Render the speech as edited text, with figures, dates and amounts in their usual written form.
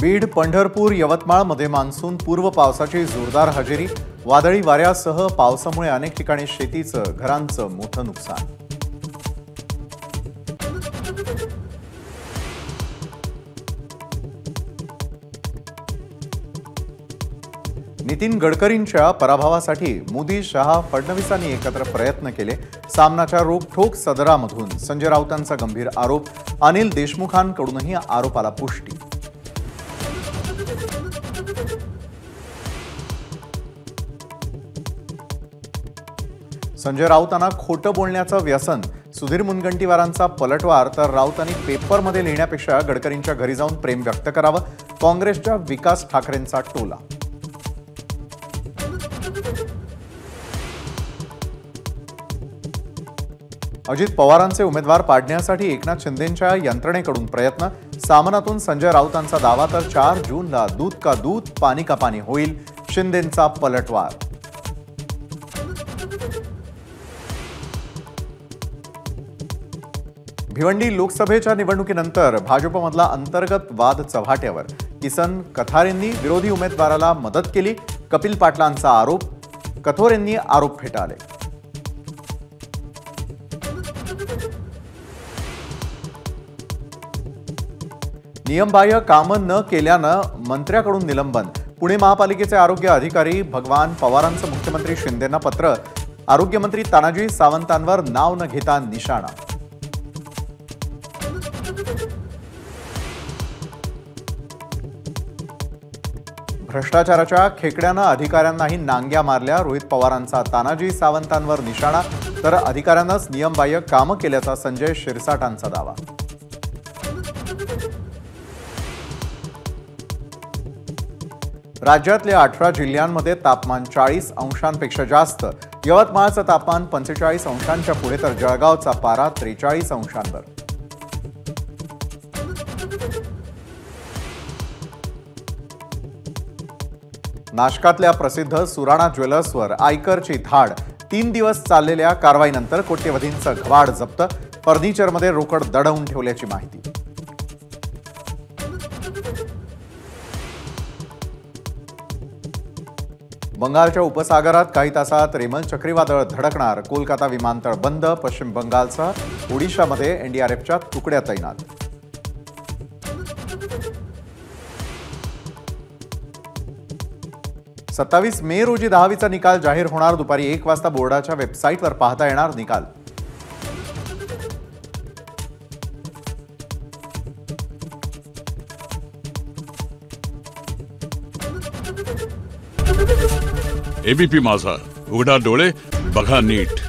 बीड, पंढरपूर, यवतमाळ मध्ये मान्सून पूर्व पावसाची जोरदार हजेरी. वादळी वाऱ्यासह पावसामुळे अनेक ठिकाणी शेतीचं, घरांचं मोठं नुकसान. नितीन गडकरींच्या पराभवासाठी मोदी, शहा, फडणवीसांनी एकत्र प्रयत्न केले. सामनाच्या रोखठोक सदरामधून संजय राऊतांचा गंभीर आरोप. अनिल देशमुखांकडूनही आरोपाला पुष्टी. संजय राऊतांना खोटं बोलण्याचं व्यसन. सुधीर मुनगंटीवारांचा पलटवार. तर राऊतांनी पेपरमध्ये लिहिण्यापेक्षा गडकरींच्या घरी जाऊन प्रेम व्यक्त करावं. काँग्रेसच्या विकास ठाकरेंचा टोला. अजित पवारांचे उमेदवार पाडण्यासाठी एकनाथ शिंदेंच्या यंत्रणेकडून प्रयत्न. सामनातून संजय राऊतांचा दावा. तर 4 जूनला दूध का दूध, पाणी का पाणी होईल. शिंदेंचा पलटवार. भिवंडी लोकसभेच्या निवडणुकीनंतर भाजपमधला अंतर्गत वाद चव्हाट्यावर. किसन कथारेंनी विरोधी उमेदवाराला मदत केली. कपिल पाटलांचा आरोप. कथोरेंनी आरोप फेटाळले. नियमबाह्य कामं न केल्यानं मंत्र्याकडून निलंबन. पुणे महापालिकेचे आरोग्य अधिकारी भगवान पवारांचं मुख्यमंत्री शिंदेंना पत्र. आरोग्यमंत्री तानाजी सावंतांवर नाव न घेता निशाणा. भ्रष्टाचाराच्या खेकड्यानं अधिकाऱ्यांनाही नांग्या मारल्या. रोहित पवारांचा तानाजी सावंतांवर निशाणा. तर अधिकाऱ्यांनाच नियमबाह्य कामं केल्याचा संजय शिरसाटांचा दावा. राज्यातल्या 18 जिल्ह्यांमध्ये तापमान 40 अंशांपेक्षा जास्त. यवतमाळचं तापमान 45 अंशांच्या पुढे. तर जळगावचा पारा 43 अंशांवर. नाशकातल्या प्रसिद्ध सुराणा ज्वेलर्सवर आयकरची धाड. 3 दिवस चाललेल्या कारवाईनंतर कोट्यवधींचं घवाड जप्त. फर्निचरमध्ये रोकड दडवून ठेवल्याची माहिती. बंगालच्या उपसागरात काही तासात रेमल चक्रीवादळ धडकणार. कोलकाता विमानतळ बंद. पश्चिम बंगालसह ओडिशामध्ये एनडीआरएफच्या तुकड्या तैनात. सत्तावीस मे रोजी 10वीचा निकाल जाहीर होणार. दुपारी 1 वाजता बोर्डाच्या वेबसाईटवर पाहता येणार निकाल. एबीपी माझा, उघडा डोळे बघा नीट.